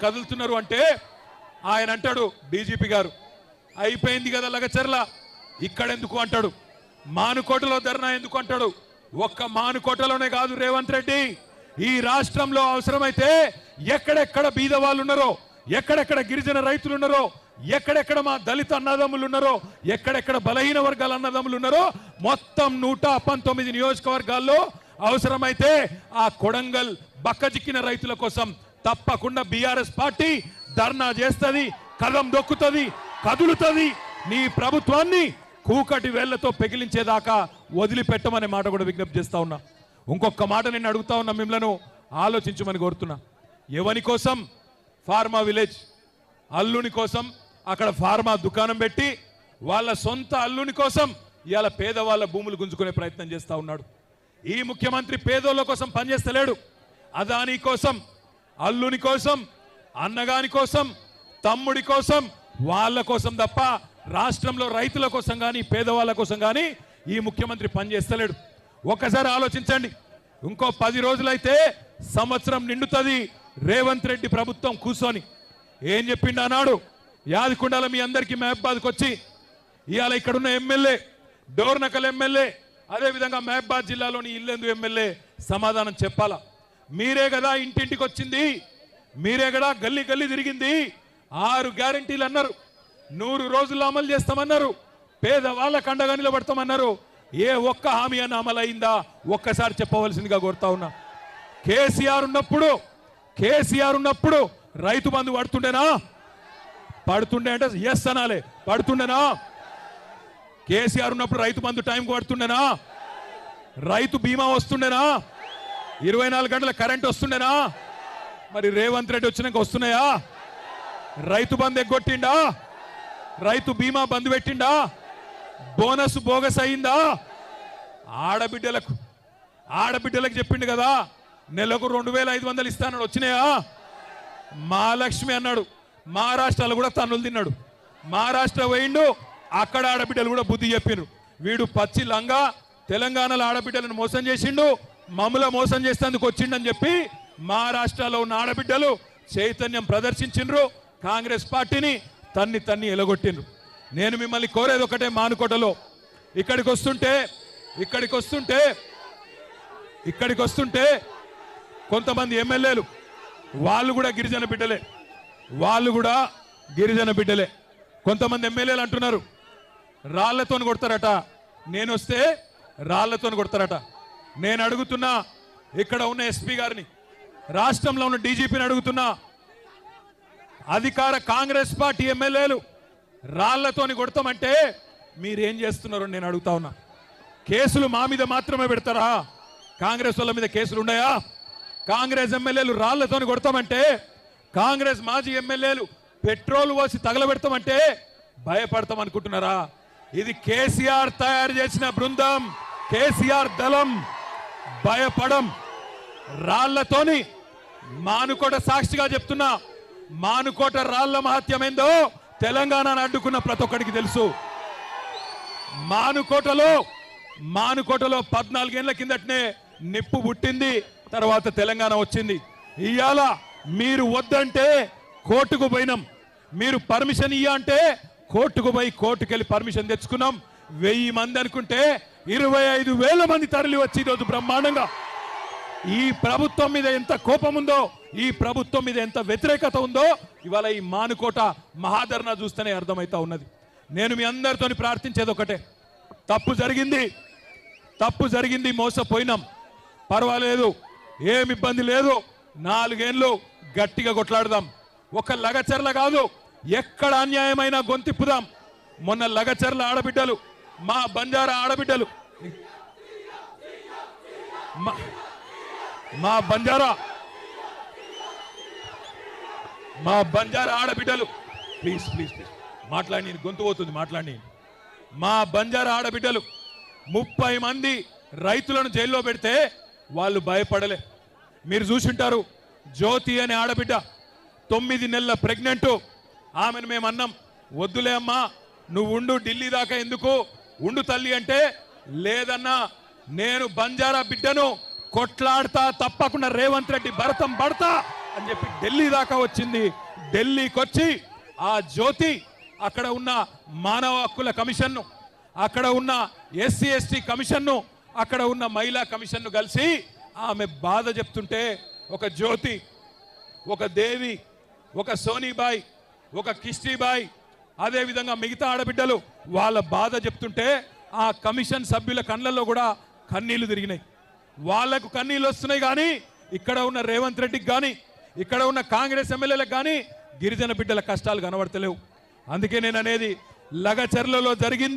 కదులుతున్నారు అంటే ఆయన అంటాడు డీజీపీ గారు అయిపోయింది కదా లగచర్ల ఇక్కడెందుకు అంటాడు, మానుకోటలో ధర్నా ఎందుకు అంటాడు. ఒక్క మానుకోటలోనే కాదు రేవంత్ రెడ్డి, ఈ రాష్ట్రంలో అవసరమైతే ఎక్కడెక్కడ బీద వాళ్ళు ఉన్నారో, ఎక్కడెక్కడ గిరిజన రైతులు ఉన్నారో, ఎక్కడెక్కడ మా దళిత అన్నదమ్ములు ఉన్నారో, ఎక్కడెక్కడ బలహీన వర్గాల అన్నదమ్ములు ఉన్నారో మొత్తం 119 నియోజకవర్గాల్లో అవసరమైతే ఆ కొడంగల్ బక్కజిక్కిన రైతుల కోసం తప్పకుండా బీఆర్ఎస్ పార్టీ ధర్నా చేస్తుంది, కదం దొక్కుతుంది, కదులుతుంది. నీ ప్రభుత్వాన్ని కూకటి వేళ్లతో పెగిలించేదాకా వదిలిపెట్టమనే మాట కూడా విజ్ఞప్తి చేస్తా ఉన్నా. ఇంకొక మాట నేను అడుగుతా ఉన్నా, మిమ్మల్ని ఆలోచించమని కోరుతున్నా. ఎవని కోసం? ఫార్మా విలేజ్ అల్లుని కోసం అక్కడ ఫార్మా దుకాణం పెట్టి వాళ్ళ సొంత అల్లుని కోసం ఇవాళ పేదవాళ్ళ భూములు గుంజుకునే ప్రయత్నం చేస్తా ఉన్నాడు. ఈ ముఖ్యమంత్రి పేదోళ్ళ కోసం పనిచేస్తలేడు. అదాని కోసం, అల్లుని కోసం, అన్నగాని కోసం, తమ్ముడి కోసం, వాళ్ళ కోసం తప్ప రాష్ట్రంలో రైతుల కోసం కానీ పేదవాళ్ళ కోసం కానీ ఈ ముఖ్యమంత్రి పనిచేస్తలేడు. ఒక్కసారి ఆలోచించండి. ఇంకో 10 రోజులైతే సంవత్సరం నిండుతుంది రేవంత్ రెడ్డి ప్రభుత్వం కూర్చొని. ఏం చెప్పిండు అన్నాడు? యాదకుండాల మీ అందరికీ మహబాద్కి వచ్చి ఇవాళ ఇక్కడున్న ఎమ్మెల్యే, డోర్నకల్ ఎమ్మెల్యే, అదేవిధంగా మహబాద్ జిల్లాలోని ఇల్లెందు ఎమ్మెల్యే సమాధానం చెప్పాలా. మీరే కదా ఇంటింటికి వచ్చింది, మీరే కదా గల్లీ గల్లీ తిరిగింది, 6 గ్యారంటీలు అన్నారు, 100 రోజుల్లో అమలు చేస్తామన్నారు, పేదవాళ్ళకు అండగా నిలబడతామన్నారు. ఏ ఒక్క హామీ అని అమలు అయిందా ఒక్కసారి చెప్పవలసిందిగా కోరుతా ఉన్నా. కేసీఆర్ ఉన్నప్పుడు రైతు బంధు పడుతుండేనా? పడుతుండే అంటే ఎస్ అనాలే. పడుతుండేనా? కేసీఆర్ ఉన్నప్పుడు రైతు బంధు టైంకి పడుతుండేనా? రైతు బీమా వస్తుండేనా? 24 గంటల కరెంట్ వస్తుండేనా? మరి రేవంత్ రెడ్డి వచ్చినాక వస్తున్నాయా? రైతు బంధు ఎగ్గొట్టిండా? రైతు బీమా బంధు పెట్టిండా? బోనస్ బోగస్ అయిందా? ఆడబిడ్డలకు చెప్పిండు కదా నెలకు 2500 ఇస్తానని వచ్చినాయా? మహాలక్ష్మి అన్నాడు, మహారాష్ట్రలో కూడా తన్నులు తిన్నాడు. మహారాష్ట్ర పోయిండు, అక్కడ ఆడబిడ్డలు కూడా బుద్ధి చెప్పిరు. వీడు పచ్చి లంగా తెలంగాణలో ఆడబిడ్డలను మోసం చేసిండు, మమ్మల మోసం చేసేందుకు వచ్చిండని చెప్పి మహారాష్ట్రలో ఉన్న ఆడబిడ్డలు చైతన్యం ప్రదర్శించిండ్రు, కాంగ్రెస్ పార్టీని తన్ని ఎలగొట్టిండ్రు. నేను మిమ్మల్ని కోరేది ఒకటే, మానుకోటలో ఇక్కడికి వస్తుంటే కొంతమంది ఎమ్మెల్యేలు వాళ్ళు కూడా గిరిజన బిడ్డలే. కొంతమంది ఎమ్మెల్యేలు అంటున్నారు రాళ్లతో కొడతారట, నేను వస్తే రాళ్లతో కొడతారట. నేను అడుగుతున్నా, ఇక్కడ ఉన్న ఎస్పీ గారిని, రాష్ట్రంలో ఉన్న డీజీపీని అడుగుతున్నా, అధికార కాంగ్రెస్ పార్టీ ఎమ్మెల్యేలు రాళ్లతోని కొడతామంటే మీరేం చేస్తున్నారు నేను అడుగుతా ఉన్నా. కేసులు మా మీద మాత్రమే పెడతారా? కాంగ్రెస్ వాళ్ళ మీద కేసులు ఉన్నాయా? కాంగ్రెస్ ఎమ్మెల్యేలు రాళ్లతోని కొడతామంటే, కాంగ్రెస్ మాజీ ఎమ్మెల్యేలు పెట్రోల్ పోసి తగలబెడతామంటే భయపడతాం అనుకుంటున్నారా? ఇది కేసీఆర్ తయారు చేసిన బృందం, కేసీఆర్ దళం. భయపడం. రాళ్లతోని మానుకోట సాక్షిగా చెప్తున్నా, మానుకోట రాళ్ల మహత్యమేందో తెలంగాణను అడ్డుకున్న ప్రతి ఒక్కడికి తెలుసు. మానుకోటలో 14 ఏళ్ల కిందటనే నిప్పు పుట్టింది, తర్వాత తెలంగాణ వచ్చింది. ఇవాళ మీరు వద్దంటే కోర్టుకు పోయినాం, మీరు పర్మిషన్ ఇయ్య అంటే కోర్టుకు పోయి కోర్టుకెళ్ళి పర్మిషన్ తెచ్చుకున్నాం. 1000 మంది అనుకుంటే 25,000 మంది తరలి వచ్చి ఈరోజు బ్రహ్మాండంగా ఈ ప్రభుత్వం మీద ఎంత కోపం ఉందో, ఈ ప్రభుత్వం మీద ఎంత వ్యతిరేకత ఉందో ఇవాళ ఈ మానుకోట మహాధర్నా చూస్తేనే అర్థమైతా ఉన్నది. నేను మీ అందరితో ప్రార్థించేది ఒకటే, తప్పు జరిగింది, మోసపోయినాం, పర్వాలేదు, ఏమి ఇబ్బంది లేదు, 4 ఏళ్ళు గట్టిగా కొట్లాడదాం. ఒక లగచర్ల కాదు, ఎక్కడ అన్యాయమైన గొంతిప్పుదాం. మొన్న లగచర్ల ఆడబిడ్డలు, మా బంజారా ఆడబిడ్డలు, మా బంజారా ఆడబిడ్డలు, ప్లీజ్ మాట్లాడి, గొంతు పోతుంది, మాట్లాడి. మా బంజారా ఆడబిడ్డలు 30 మంది రైతులను జైల్లో పెడితే వాళ్ళు భయపడలే. మీరు చూసింటారు, జ్యోతి అనే ఆడబిడ్డ 9 నెలల ప్రెగ్నెంట్. ఆమెను మేము అన్నాం, వద్దులే అమ్మా, నువ్వు ఉండు, ఢిల్లీ దాకా ఎందుకు ఉండు తల్లి అంటే, లేదన్నా నేను బంజారా బిడ్డను కొట్లాడతా, తప్పకుండా రేవంత్ రెడ్డి భరతం పడతా అని చెప్పి ఢిల్లీ దాకా వచ్చింది. ఢిల్లీకి వచ్చి ఆ జ్యోతి అక్కడ ఉన్న మానవ హక్కుల కమిషన్ను, అక్కడ ఉన్న ఎస్సీ ఎస్టీ కమిషన్ను, అక్కడ ఉన్న మహిళా కమిషన్ను కలిసి ఆమె బాధ చెప్తుంటే ఒక జ్యోతి, ఒక దేవి, ఒక సోనీబాయ్, ఒక కిష్టీబాయ్, అదేవిధంగా మిగతా ఆడబిడ్డలు వాళ్ళ బాధ చెప్తుంటే ఆ కమిషన్ సభ్యుల కళ్ళల్లో కూడా కన్నీళ్లు తిరిగినాయి. వాళ్లకు కన్నీళ్ళు వస్తున్నాయి. కానీ ఇక్కడ ఉన్న రేవంత్ రెడ్డికి కానీ ఇక్కడ ఉన్న కాంగ్రెస్ ఎమ్మెల్యేలకు కానీ గిరిజన బిడ్డల కష్టాలు కనబడతలేవు. అందుకే నేను అనేది లగచర్లలో జరిగింది